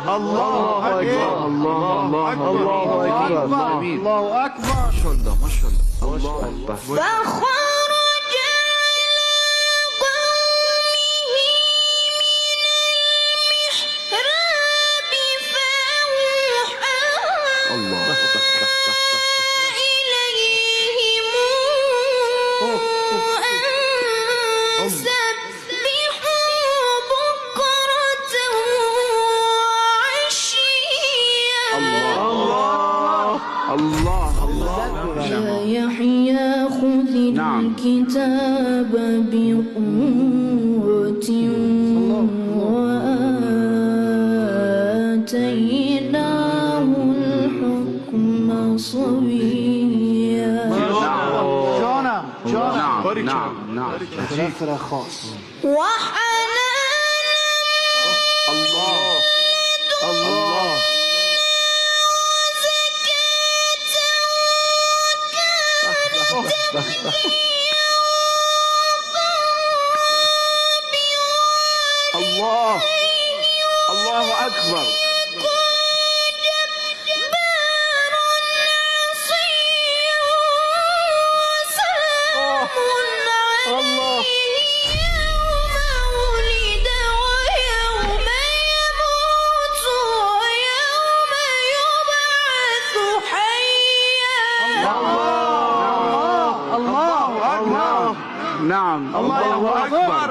الله أكبر الله أكبر الله أكبر. ما شاء الله ما شاء الله الله أكبر. فخرج على قومه من المحراب فأوحى الله إليهم أن سبحوا بكرة وعشيا. الله يا يحيى خذ الكتاب بقوة وآتيناه الحكم صبيا. جانا نعم رفرة خاص. وحنانا الله الله الله الله أكبر. الله الله أكبر. نعم الله أكبر.